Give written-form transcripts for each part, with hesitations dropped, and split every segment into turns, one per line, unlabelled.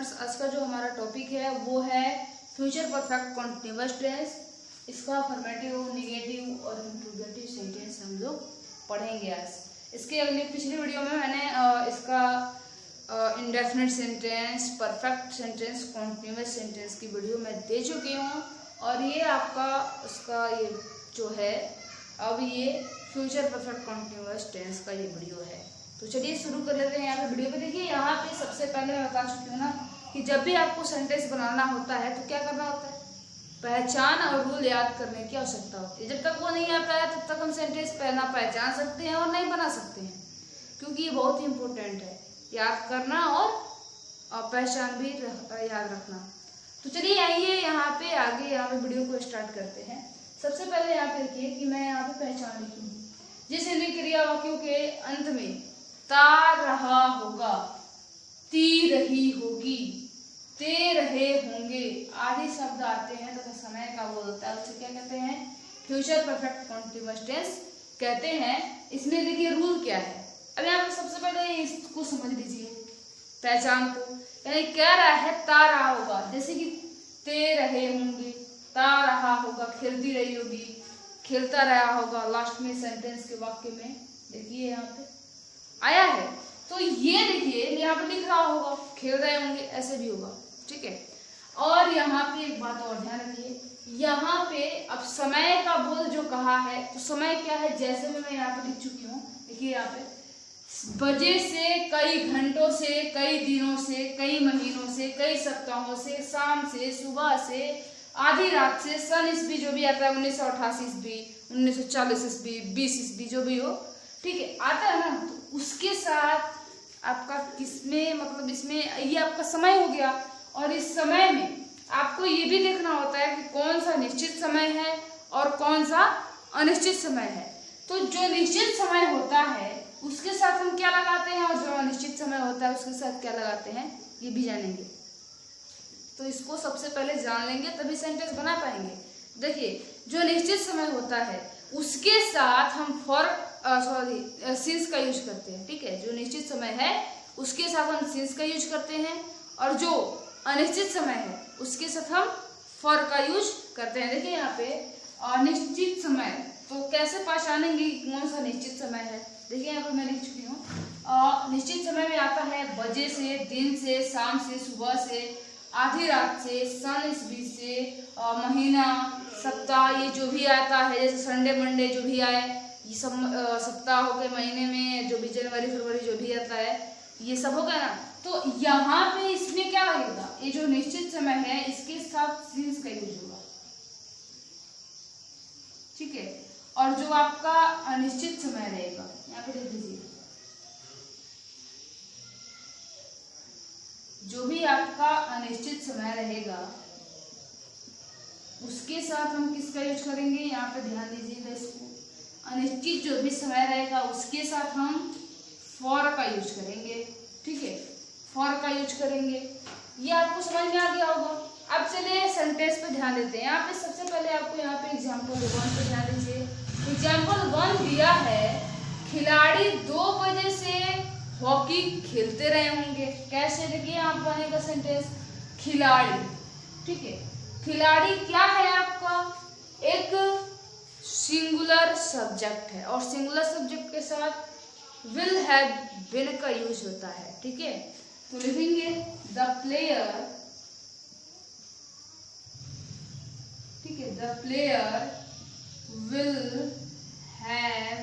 Students, आज का जो हमारा टॉपिक है वो है फ्यूचर परफेक्ट कंटीन्यूअस टेंस। इसका फॉर्मेटिव, नेगेटिव और इंट्रोगेटिव सेंटेंस हम लोग पढ़ेंगे आज। इसके अगली पिछली वीडियो में मैंने इसका indefinite sentence, perfect sentence, continuous sentence की वीडियो मैं दे चुकी हूँ और ये आपका उसका ये जो है अब ये फ्यूचर परफेक्ट कंटीन्यूअस टेंस का ये वीडियो है। तो चलिए शुरू कर लेते हैं। यहाँ पे वीडियो पे देखिए, यहाँ पे सबसे पहले मैं बता चुकी हूँ ना कि जब भी आपको सेंटेंस बनाना होता है तो क्या करना होता है, पहचान और रूल याद करने की आवश्यकता होती है। जब तक वो नहीं आता है तब तक हम सेंटेंस ना पहचान सकते हैं और नहीं बना सकते हैं, क्योंकि ये बहुत ही इंपॉर्टेंट है, याद करना और पहचान भी याद रखना। तो चलिए आइए यहाँ पे आगे यहाँ पे वीडियो को स्टार्ट करते हैं। सबसे पहले यहाँ पे देखिए कि मैं यहाँ पे पहचान लिखी हूँ, जिस क्रिया वाक्यों के अंत में ता रहा होगा, ती रही होगी, ते रहे होंगे आदि शब्द आते हैं तथा समय का बोध होता है, उसे क्या कहते हैं, फ्यूचर परफेक्ट कंटीन्यूअस टेंस कहते हैं। इसमें देखिए रूल क्या है। अब यहाँ पे सबसे पहले इसको समझ लीजिए, पहचान को, यानी कह रहा है ता रहा होगा, जैसे कि ते रहे होंगे, ता रहा होगा, खेलती रही होगी, खेलता रहा होगा, लास्ट में सेंटेंस के वाक्य में देखिए यहाँ पे आया है। तो ये देखिए यहाँ पे लिख रहा होगा खेल रहे होंगे, ऐसे भी होगा, ठीक है। और यहाँ पे एक बात और ध्यान रखिए, यहाँ पे अब समय का बोध जो कहा है, तो समय क्या है, जैसे में मैं यहाँ पे लिख चुकी हूँ, देखिए यहाँ पे बजे से, कई घंटों से, कई दिनों से, कई महीनों से, कई सप्ताहों से, शाम से, सुबह से, आधी रात से, सन ईस्वी जो भी आता है 1988 ईस्वी, 1940 ईस्वी, 20 ईस्वी जो भी हो, ठीक है, आता है ना। तो उसके साथ आपका किसमें मतलब इसमें ये आपका समय हो गया, और इस समय में आपको ये भी देखना होता है कि कौन सा निश्चित समय है और कौन सा अनिश्चित समय है। तो जो निश्चित समय होता है उसके साथ हम क्या लगाते हैं और जो अनिश्चित समय होता है उसके साथ क्या लगाते हैं, ये भी जानेंगे। तो इसको सबसे पहले जान लेंगे तभी सेंटेंस बना पाएंगे। देखिए, जो निश्चित समय होता है उसके साथ हम सिंस का यूज करते हैं, ठीक है। जो निश्चित समय है उसके साथ हम सिंस का यूज करते हैं, और जो अनिश्चित समय है उसके साथ हम फॉर का यूज करते हैं। देखिए यहाँ पे अनिश्चित समय, तो कैसे पहचानेंगे कौन सा निश्चित समय है। देखिए यहाँ पर मैं लिख चुकी हूँ, निश्चित समय में आता है बजे से, दिन से, शाम से, सुबह से, आधी रात से, सन ईस्वी से, महीना, सप्ताह, ये जो भी आता है, जैसे संडे मंडे जो भी आए, ये सब सप्ताह हो गए, महीने में जो भी जनवरी फरवरी जो भी आता है, ये सब हो गया ना। तो यहाँ पे इसमें क्या लगेगा, ये जो निश्चित समय है इसके साथ सिंस का यूज होगा, ठीक है। और जो आपका अनिश्चित समय रहेगा, यहाँ पे देख लीजिए, जो भी आपका अनिश्चित समय रहेगा उसके साथ हम किसका यूज करेंगे, यहाँ पे ध्यान दीजिएगा। इसको अनिश्चित जो भी समय रहेगा उसके साथ हम फॉर का यूज करेंगे, ठीक है, फॉर का यूज करेंगे। ये आपको समझ में आ गया होगा। अब चलिए सेंटेंस पे ध्यान देते हैं। यहाँ पे सबसे पहले आपको यहाँ पे एग्जाम्पल 1 पे ध्यान दीजिए। एग्जाम्पल 1 दिया है, खिलाड़ी 2 बजे से हॉकी खेलते रहे होंगे। कैसे, देखिए यहाँ बनेगा सेंटेंस, खिलाड़ी, ठीक है। खिलाड़ी क्या है आपका, एक सिंगुलर सब्जेक्ट है, और सिंगुलर सब्जेक्ट के साथ विल हैव बीन का यूज होता है, ठीक है। तो लिखेंगे द प्लेयर, ठीक है, the player will have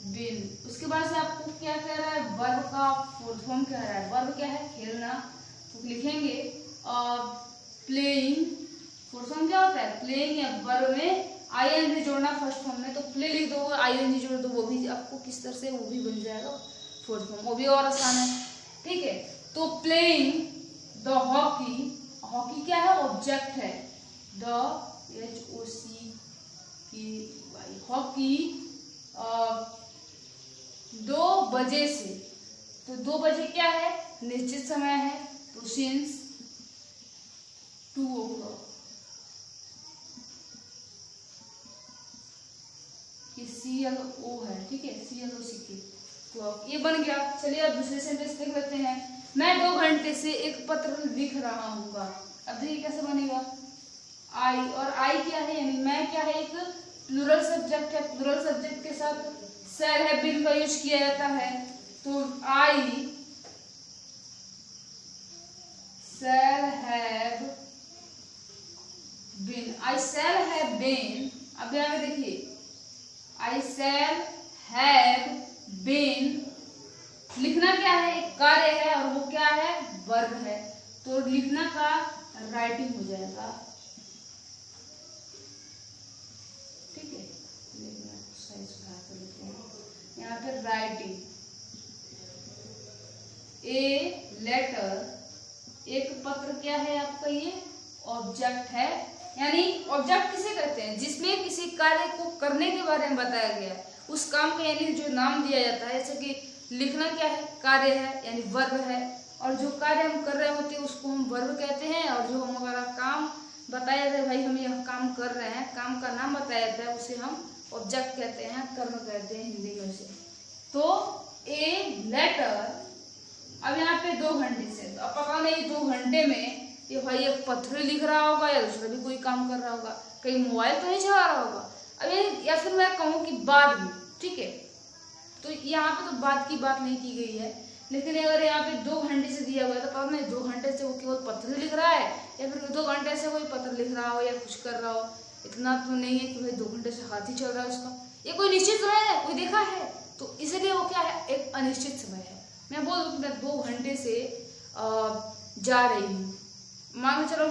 been. उसके बाद से आपको क्या कह रहा है, वर्ब का फुल फॉर्म कह रहा है। वर्ब क्या है, खेलना, तो लिखेंगे प्लेइंग। फुल फॉर्म क्या होता है, प्लेइंग, या वर्ब में आईएनजी जोड़ना फर्स्ट फॉर्म में, तो प्ले लिख दो, आईएनजी जोड़ दो, वो भी आपको किस तरह से वो भी बन जाएगा फोर्थ फॉर्म, वो भी और आसान है, ठीक है। तो प्लेइंग द हॉकी, हॉकी क्या है, ऑब्जेक्ट है, द HOCKY, हॉकी 2 बजे से, तो 2 बजे क्या है, निश्चित समय है, तो सिंस 2 o'clock, CLO है, ठीक है, CLOCK, क्लॉक, ये बन गया। चलिए अब दूसरे सेंटेंस देख लेते हैं। मैं 2 घंटे से एक पत्र लिख रहा हूँ। अब देखिए कैसे बनेगा, आई, और आई क्या है, यानी मैं क्या है, एक प्लूरल सब्जेक्ट है। प्लूरल सब्जेक्ट के साथ शैल हैव बीन का यूज किया जाता है। तो I shall have been, I shall have been. अब यहाँ पे देखिए आई शैल हैव बीन, लिखना क्या है, एक कार्य है, और वो क्या है, वर्ब है। तो लिखना का राइटिंग हो जाएगा, ठीक है। यहाँ पे राइटिंग, ए लेटर, एक पत्र क्या है आपका, ये ऑब्जेक्ट है। यानी ऑब्जेक्ट किसे कहते हैं, जिसमें किसी कार्य को करने के बारे में बताया गया है, उस काम का यानी जो नाम दिया जाता है। जैसे कि लिखना क्या है, कार्य है, यानी वर्ब है, और जो कार्य हम कर रहे होते हैं उसको हम वर्ब कहते हैं, और जो हमारा काम बताया जाता है, भाई हम यह काम कर रहे हैं, काम का नाम बताया जाता है, उसे हम ऑब्जेक्ट कहते हैं, कर्म कहते हैं हिंदी में उसे। तो ए लेटर, अब यहाँ पे 2 घंटे से, तो अब पता नहीं 2 घंटे में ये भाई एक पत्र लिख रहा होगा या दूसरा भी कोई काम कर रहा होगा, कहीं मोबाइल तो नहीं चला रहा होगा। अब या फिर मैं कहूँ कि बाद में, ठीक है। तो यहाँ पे तो बाद की बात नहीं की गई है, लेकिन अगर यहाँ पे 2 घंटे से दिया हुआ है तो पता नहीं 2 घंटे से वो केवल पत्र लिख रहा है या फिर 2 घंटे से कोई पत्र लिख रहा हो या कुछ कर रहा हो। इतना तो नहीं है कि भाई 2 घंटे से हाथ ही चल रहा है उसका, ये कोई निश्चित समय है, कोई देखा है, तो इसलिए वो क्या है, एक अनिश्चित समय है। मैं बोल दूँ कि मैं 2 घंटे से जा रही हूँ, मान के चलो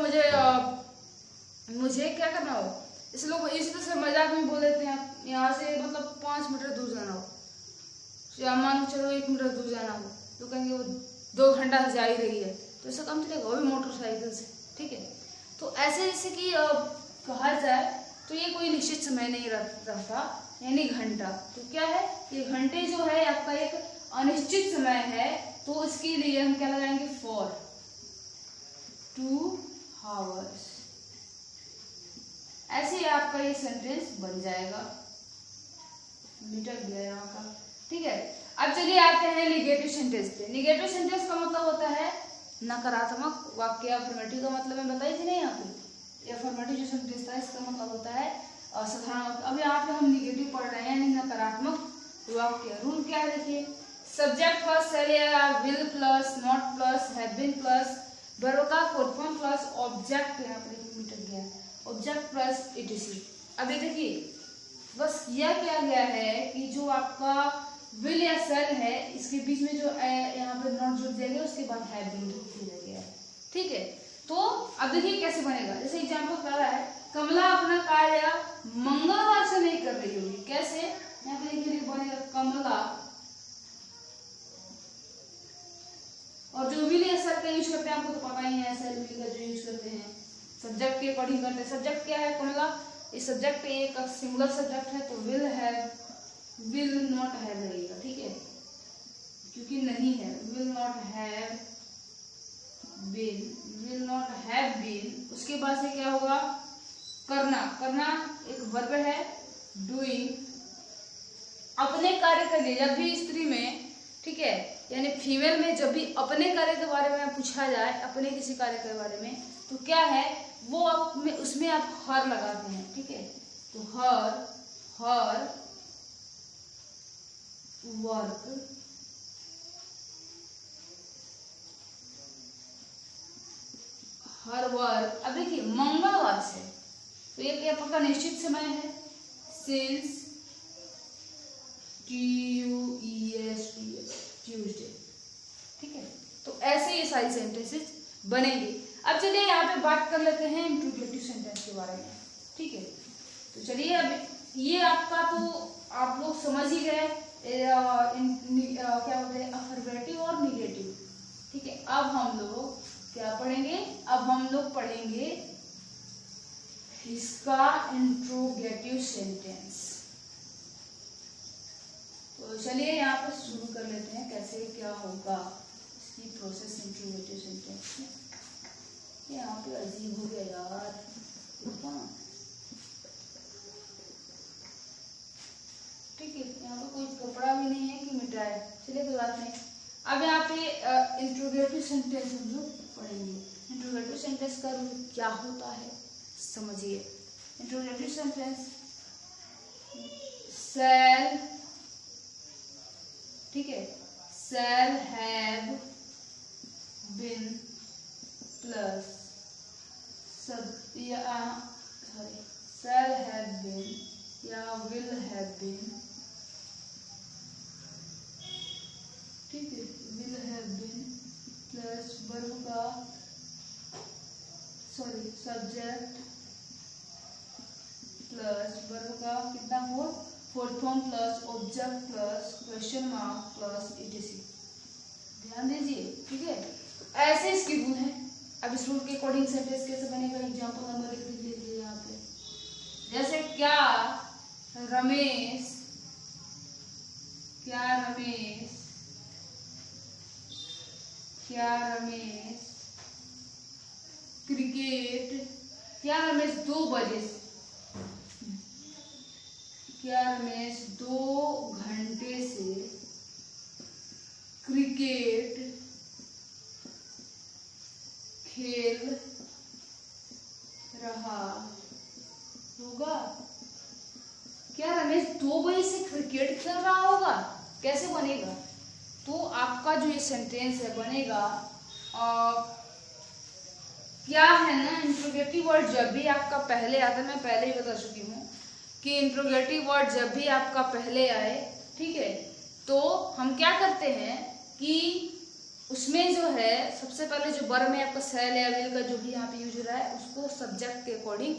मुझे क्या करना हो, इस लोग इसी तरह से मजाक में बोल देते हैं, यहाँ से मतलब 5 मीटर दूर जाना हो, या मान के चलो 1 मीटर दूर जाना हो, तो कहेंगे वो 2 घंटा से जा ही रही है, तो ऐसा काम चलेगा, वो भी मोटरसाइकिल से, ठीक है। तो ऐसे जैसे कि कहा जाए तो ये कोई निश्चित समय नहीं रहता, यानी घंटा। तो क्या है, ये घंटे जो है आपका एक अनिश्चित समय है, तो इसके लिए हम क्या लगाएंगे, फॉर 2 hours। ऐसे आपका ये सेंटेंस बन जाएगा, मिटक गया यहाँ का, ठीक है। अब चलिए आते हैं निगेटिव सेंटेंस पे। निगेटिव सेंटेंस का मतलब होता है नकारात्मक वाक्य। अफर्मेटिव का मतलब मैं बताई थी नहीं यहाँ पे, अफर्मेटिव जो सेंटेंस था इसका मतलब होता है साधारण। अब यहाँ पे हम निगेटिव पढ़ रहे हैं, यानी नकारात्मक वाक्य। रूल क्या है देखिए, सब्जेक्ट प्लस शैल या will plus not plus have been plus verb का फोर्थ फॉर्म प्लस ऑब्जेक्ट, यहाँ पर मिट गया, ऑब्जेक्ट प्लस इटीसी। अब ये देखिए बस यह किया गया है कि जो आपका विल या शैल है इसके बीच में जो यहाँ पे नॉट जोड़ दिया गया, उसके बाद हैव बीन दिया गया है, ठीक है। तो अब देखिए कैसे बनेगा, जैसे एग्जाम्पल कर रहा है, कमला अपना कार्य मंगलवार से नहीं कर रही होगी। कैसे, यहाँ पे देखिए बनेगा कमला, और जो विल या शैल का यूज करते हैं आपको तो पता ही है, शैल विल का जो यूज करते हैं सब्जेक्ट के अकॉर्डिंग करते हैं। सब्जेक्ट क्या है, कमला, इस सब्जेक्ट एक सिंगुलर सब्जेक्ट है, तो विल है, विल नॉट हैव रहेगा, ठीक है, क्योंकि नहीं है, will not have been, will not have been. उसके बाद से क्या होगा, करना, करना एक वर्ब है, डूइंग, अपने कार्य के लिए। जब भी स्त्री में, ठीक है, यानी फीमेल में जब भी अपने कार्य के बारे में पूछा जाए, अपने किसी कार्य के बारे में, तो क्या है वो उसमें आप हर लगाते हैं, ठीक है। तो हर वर्क, हर वर्क। अब देखिए मंगलवार से, तो ये क्या पक्का निश्चित समय है, सिंस ट्यूसडे, ठीक है। तो ऐसे ये सारी सेंटेंसेस बनेंगे। अब चलिए यहाँ पे बात कर लेते हैं इंट्रोगेटिव सेंटेंस के बारे में, ठीक है। तो चलिए अब ये आपका तो आप लोग समझ ही गए क्या होते हैं अफर्मेटिव और निगेटिव, ठीक है। अब हम लोग क्या पढ़ेंगे, अब हम लोग पढ़ेंगे इसका इंट्रोगेटिव सेंटेंस। तो चलिए यहाँ पर शुरू कर लेते हैं कैसे क्या होगा इसकी प्रोसेस इंट्रोगेटिव सेंटेंस में। यहाँ पे अजीब हो गया यार, देखो ना, ठीक है। यहाँ पे कोई कपड़ा भी नहीं है कि मिटाए, चलिए कोई बात नहीं। अब यहाँ पे इंट्रोगेटिव सेंटेंस हम लोग पढ़ेंगे। इंट्रोगेटिव सेंटेंस का रूल क्या होता है समझिए। इंट्रोगेटिव सेंटेंस शैल, ठीक है, shall have been plus shall have been या will have been, ठीक है, will have been plus verb का सब्जेक्ट प्लस वर्ब का कितना हो fourth form plus object plus question mark plus etc। ध्यान दीजिए, ठीक है, ऐसे इसकी रूल है। अब इस रूल के अकॉर्डिंग सेंटेंस कैसे बनेगा, एग्जांपल नंबर लिख लीजिए यहाँ पे। जैसे क्या रमेश क्रिकेट, क्या रमेश 2 बजे, क्या रमेश 2 घंटे से क्रिकेट खेल रहा होगा। क्या रमेश 2 बजे से क्रिकेट खेल रहा होगा, कैसे बनेगा? तो आपका जो ये सेंटेंस है बनेगा क्या है ना, इंट्रोगेटिव वर्ड जब भी आपका पहले आता है, मैं पहले ही बता चुकी हूँ कि इंट्रोगेटिव वर्ड जब भी आपका पहले आए, ठीक है, तो हम क्या करते हैं कि उसमें जो है सबसे पहले जो वर्ब में आपका शैल या विल का जो भी यहाँ पे यूज हो रहा है उसको सब्जेक्ट के अकॉर्डिंग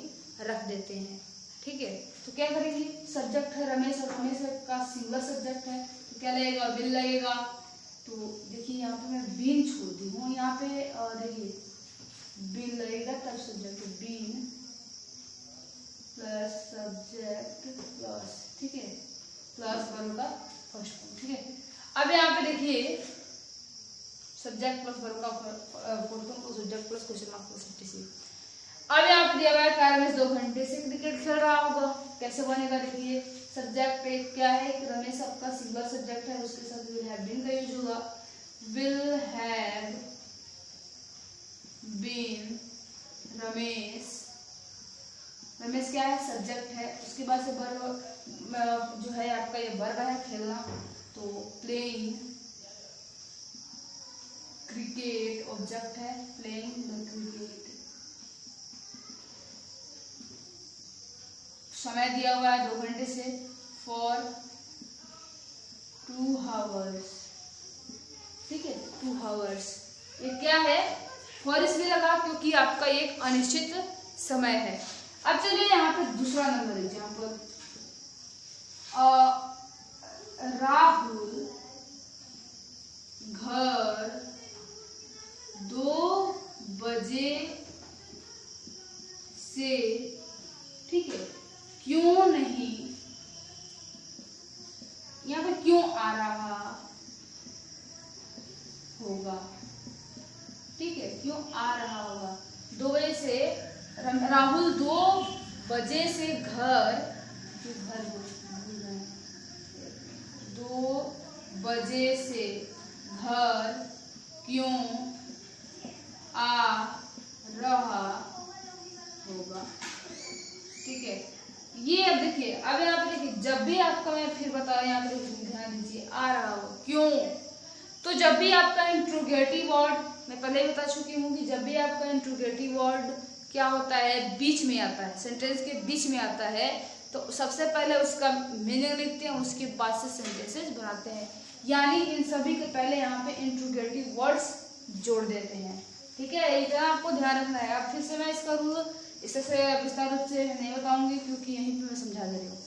रख देते हैं, ठीक है। तो क्या करेंगे, सब्जेक्ट है रमेश और रमेश का सिंगल सब्जेक्ट है तो क्या लगेगा, विल लगेगा। तो देखिए यहाँ पे मैं बीन छोड़ दी हूँ, यहाँ पे देखिए बीन लगेगा तब subject been plus subject plus, ठीक है, प्लस वर्ब का फर्स्ट फॉर्म, ठीक है। अब यहाँ पे देखिए सब्जेक्ट प्लस वर्ब का fourth form subject plus question mark plus etc। अब यहाँ पे दिया हुआ है क्या रमेश 2 घंटे से क्रिकेट खेल रहा होगा, कैसे बनेगा, देखिए सब्जेक्ट एक क्या है, रमेश आपका सिंगल सब्जेक्ट है, उसके साथ विल हैव बीन का यूज होगा। विल हैव बीन रमेश क्या है, सब्जेक्ट है, उसके बाद से वर्ब जो है आपका ये वर्ब है खेलना, तो प्लेइंग क्रिकेट ऑब्जेक्ट है, प्लेइंग द क्रिकेट। समय दिया हुआ है 2 घंटे से, फॉर 2 आवर्स, ठीक है, 2 आवर्स। ये क्या है, फॉर इसलिए लगा क्योंकि आपका एक अनिश्चित समय है। अब चलिए यहाँ पे दूसरा नंबर एग्जाम्पल, राहुल घर 2 बजे से, ठीक है, क्यों नहीं, यहाँ पे क्यों आ रहा होगा, ठीक है, क्यों आ रहा होगा, 2 बजे से राहुल 2 बजे से घर 2 बजे से घर क्यों आ रहा होगा, ठीक है। ये अब देखिए, अब यहाँ पे देखिए जब भी आपका, मैं फिर बता यहाँ पे ध्यान दीजिए, आ रहा हो क्यों, तो जब भी आपका इंट्रोगेटिव वर्ड, मैं पहले ही बता चुकी हूँ कि जब भी आपका इंट्रोगेटिव वर्ड क्या होता है, बीच में आता है, सेंटेंस के बीच में आता है, तो सबसे पहले उसका मीनिंग लिखते हैं, उसके बाद से सेंटेंसेस बनाते हैं, यानी इन सभी के पहले यहाँ पे इंट्रोगेटिव वर्ड्स जोड़ देते हैं, ठीक है। इतना आपको ध्यान रखना है। अब फिर से मैं इसका रूल इससे विस्तार रूप से नहीं बताऊंगी क्योंकि यहीं पे मैं समझा दे रही हूँ।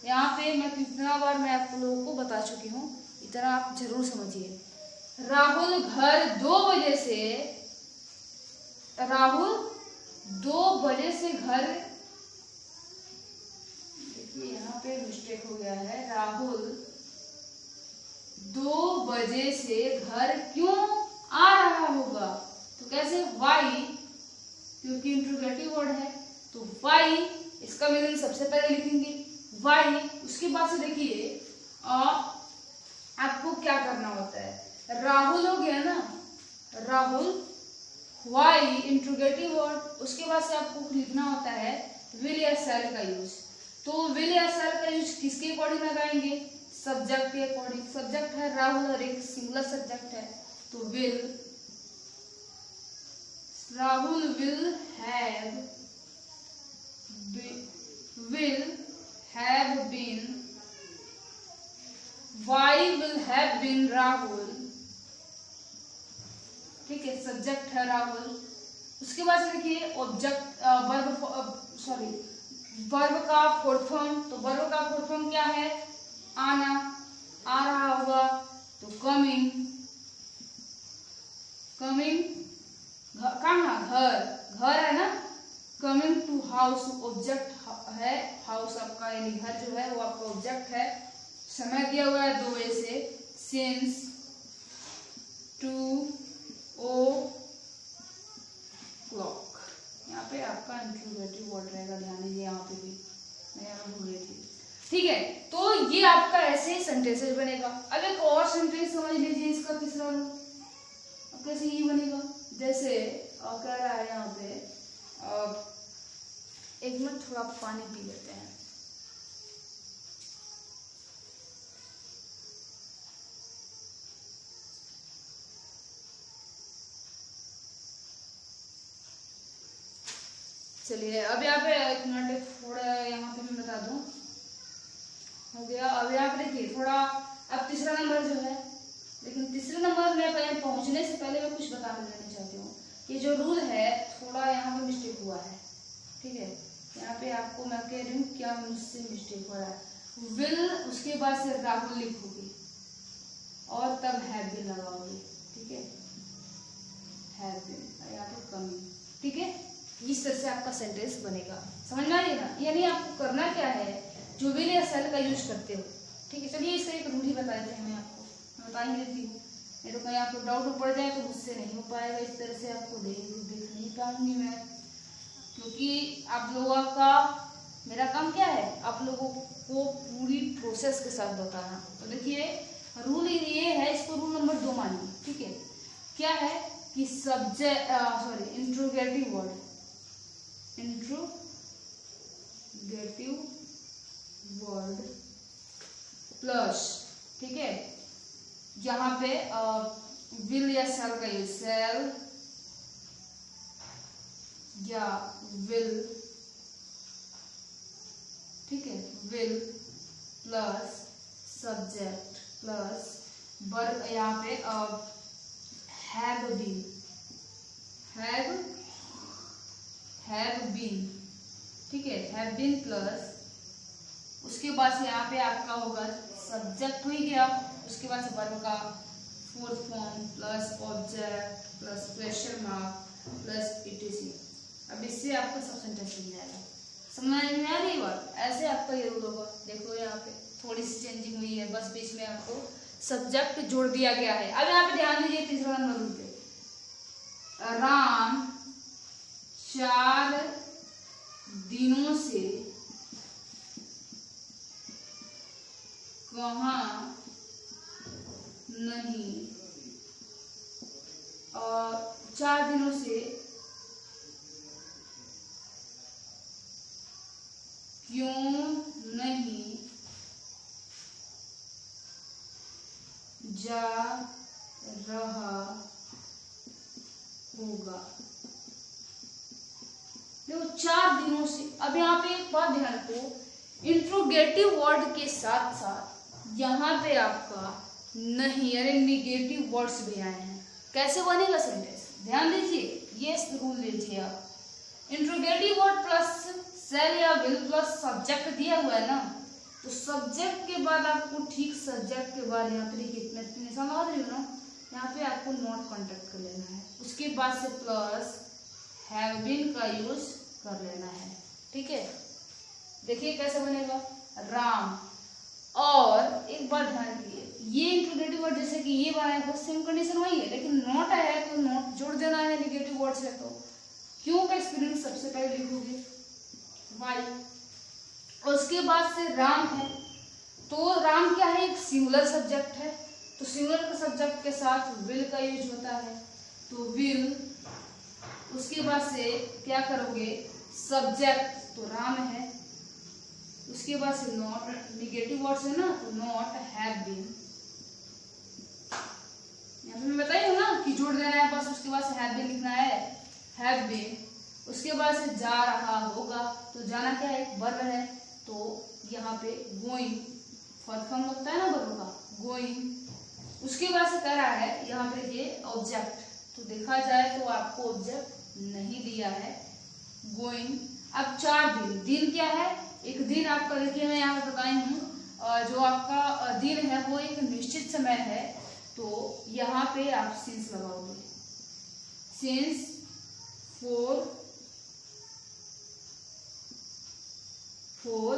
यहाँ पे मैं कितना बार मैं आप लोगों को बता चुकी हूँ, इतना आप जरूर समझिए। राहुल घर 2 बजे से, राहुल 2 बजे से घर, देखिए यहाँ पे मिस्टेक हो गया है, राहुल 2 बजे से घर क्यों आ रहा होगा, तो कैसे, वाई, क्योंकि इंट्रोगेटिव वर्ड है तो वाई, इसका मीनिंग सबसे पहले लिखेंगे वाई। उसके बाद से देखिए आपको क्या करना होता है, राहुल हो गया ना, राहुल, वाई इंट्रोगेटिव वर्ड, उसके बाद से आपको लिखना होता है विल या शैल का यूज। तो विल या शैल का यूज किसके अकॉर्डिंग लगाएंगे? सब्जेक्ट के अकॉर्डिंग। सब्जेक्ट है राहुल और एक सिंगुलर सब्जेक्ट है, तो will, Rahul will have been, why will have been Rahul, ठीक है, सब्जेक्ट है राहुल। उसके बाद देखिए ऑब्जेक्ट, वर्ब का फोर्थ फॉर्म। तो वर्ब का फोर्थ फॉर्म क्या है? आना, आ रहा होगा, तो कमिंग, कहाँ? घर है ना। कमिंग टू हाउस ऑब्जेक्ट है, हाउस आपका यानी घर जो है वो आपका ऑब्जेक्ट है। समय दिया हुआ है 2 बजे से, सिंस 2 o'clock। यहाँ पे आपका इंट्रोगेटिव वर्ड रहेगा, ध्यान दीजिए, यहाँ पे भी मैं यहाँ भूल गई थी, ठीक है। तो ये आपका ऐसे सेंटेंसेस बनेगा। अब एक और सेंटेंस समझ लीजिए, इसका तीसरा रूप कैसे ये बनेगा। जैसे कह रहा है यहाँ पे, एक मिनट थोड़ा पानी पी लेते हैं। चलिए अब यहाँ पे एक मिनट थोड़ा यहाँ पे मैं बता दूं, हो गया। अब यहाँ पे देखिए थोड़ा, अब तीसरा नंबर जो है, लेकिन तीसरे नंबर में पहुंचने से पहले मैं कुछ बता देना चाहती हूँ। ये जो रूल है थोड़ा यहाँ पे मिस्टेक हुआ है, ठीक है। यहाँ पे आपको मैं कह रही हूँ क्या मुझसे मिस्टेक हो रहा है। विल उसके बाद से राहुल लिखोगे और तब हैव बीन लगाओगे, ठीक है, हैव बीन, यहाँ पे कमिंग, ठीक है। इस तरह से आपका सेंटेंस बनेगा, समझ में आइए ना। यानी आपको करना क्या है, जो विल या शैल का यूज करते हो, ठीक है। चलिए इसका एक रूल ही बता देते हैं, मैं आपको बता ही देती हूँ, नहीं तो कहीं आपको डाउट पड़ जाए तो मुझसे नहीं हो पाएगा। इस तरह से आपको देख नहीं पाऊंगी मैं, क्योंकि आप लोगों का, मेरा काम क्या है, आप लोगों को पूरी प्रोसेस के साथ बताना। तो देखिए रूल ये है, इसको रूल नंबर 2 मानिए, ठीक है। क्या है कि इंट्रोगेटिव वर्ड, प्लस, ठीक है, यहाँ पे विल या शैल का यूज, शैल या विल, ठीक है, will plus subject plus verb, यहाँ पे हैव बीन, ठीक है, हैव बीन प्लस उसके बाद से यहाँ पे आपका होगा सब्जेक्ट हो ही गया, उसके बाद से वर्ब का fourth form plus object plus question mark plus etc.. अब इससे आपका सब सेंटेंस मिल जाएगा। समझ में आ रही बात? ऐसे आपका ये रूल होगा। देखो यहाँ पे थोड़ी सी चेंजिंग हुई है, बस बीच में आपको सब्जेक्ट जोड़ दिया गया है। अब यहाँ पे ध्यान दीजिए तीसरा नंबर रूल पे, राम 4 दिनों से कहाँ नहीं, और 4 दिनों से क्यों नहीं जा रहा होगा। देखो 4 दिनों से, अब यहाँ पे एक बात ध्यान रखो, इंट्रोगेटिव वर्ड के साथ साथ यहाँ पे आपका नहीं यानी निगेटिव वर्ड्स भी आए हैं। कैसे बनेगा सेंटेंस, ध्यान दीजिए, ये रूल लीजिए आप। इंट्रोगेटिव वर्ड प्लस शैल या विल प्लस सब्जेक्ट दिया हुआ है ना, तो सब्जेक्ट के बाद आपको ठीक सब्जेक्ट के बाद यहाँ पे देखिए समझ रही हो ना, यहाँ पे आपको नॉट कॉन्टेक्ट कर लेना है, उसके बाद से प्लस हैव बीन का यूज कर लेना है, ठीक है। देखिए कैसे बनेगा, राम, और एक बार ध्यान दीजिए ये इंट्रोगेटिव वर्ड जैसे कि ये बनाया है सेम कंडीशन वही है, लेकिन नॉट आया है तो नॉट जोड़ देना है निगेटिव वर्ड से। तो क्यों का स्पेलिंग सबसे पहले लिखोगे वाई, और उसके बाद से राम है, तो राम क्या है, एक सिंगुलर सब्जेक्ट है, तो तो सिंगुलर के सब्जेक्ट के साथ विल का यूज होता है, तो विल। उसके बाद से क्या करोगे, सब्जेक्ट तो राम है, उसके बाद से नॉट, निगेटिव वर्ड्स है ना, तो नॉट, हैव बीन। यहाँ पे मैं बताई हूँ ना कि जोड़ देना है बस, उसके बाद से हैव बीन लिखना है, हैव बीन। उसके बाद से जा रहा होगा, तो जाना क्या है, एक वर्ब है, तो यहाँ पे गोइंग, फॉर्म होता है ना वर्ब का, गोइंग। उसके बाद से कह रहा है यहाँ पे ये ऑब्जेक्ट, तो देखा जाए तो आपको ऑब्जेक्ट नहीं दिया है, गोइंग। अब 4 दिन, दिन क्या है, एक दिन आपका, देखिए मैं यहाँ पे बताई हूँ, जो आपका दिन है वो एक निश्चित समय है, तो यहाँ पे आप सिंस लगाओगे, सिंस 4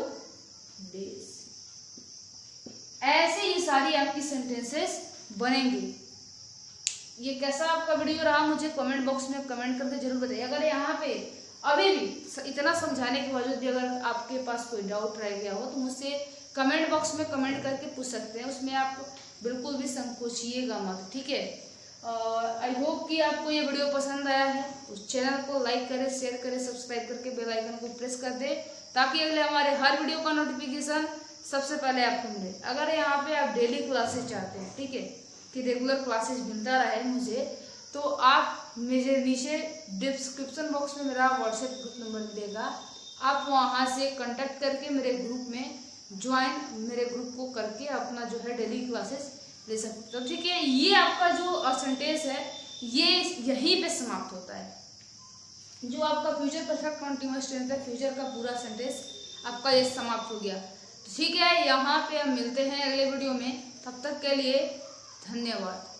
days। ऐसे ही सारी आपकी सेंटेंसेस बनेंगे। ये कैसा आपका वीडियो रहा मुझे कमेंट बॉक्स में कमेंट करके जरूर बताइए। अगर यहाँ पे अभी भी इतना समझाने के बावजूद भी अगर आपके पास कोई डाउट रह गया हो तो मुझसे कमेंट बॉक्स में कमेंट करके पूछ सकते हैं, उसमें आप बिल्कुल भी संकोचिएगा मत, ठीक है। आई होप कि आपको ये वीडियो पसंद आया है। उस चैनल को लाइक करें, शेयर करें, सब्सक्राइब करके बेल आइकन को प्रेस कर दें, ताकि अगले हमारे हर वीडियो का नोटिफिकेशन सबसे पहले आपको मिले। अगर यहाँ पे आप डेली क्लासेस चाहते हैं, ठीक है, कि रेगुलर क्लासेस मिलता रहे मुझे, तो आप मुझे नीचे डिस्क्रिप्शन बॉक्स में मेरा व्हाट्सएप ग्रुप नंबर मिलेगा, आप वहाँ से कांटेक्ट करके मेरे ग्रुप में ज्वाइन, मेरे ग्रुप को करके अपना जो है डेली क्लासेस ले सकते हो, तो ठीक है। ये आपका जो सेंटेंस है ये यहीं पे समाप्त होता है, जो आपका फ्यूचर परफेक्ट कंटीन्यूअस टेंस है, फ्यूचर का पूरा सेंटेंस आपका ये समाप्त हो गया। ठीक है, यहाँ पे हम मिलते हैं अगले वीडियो में, तब तक के लिए धन्यवाद।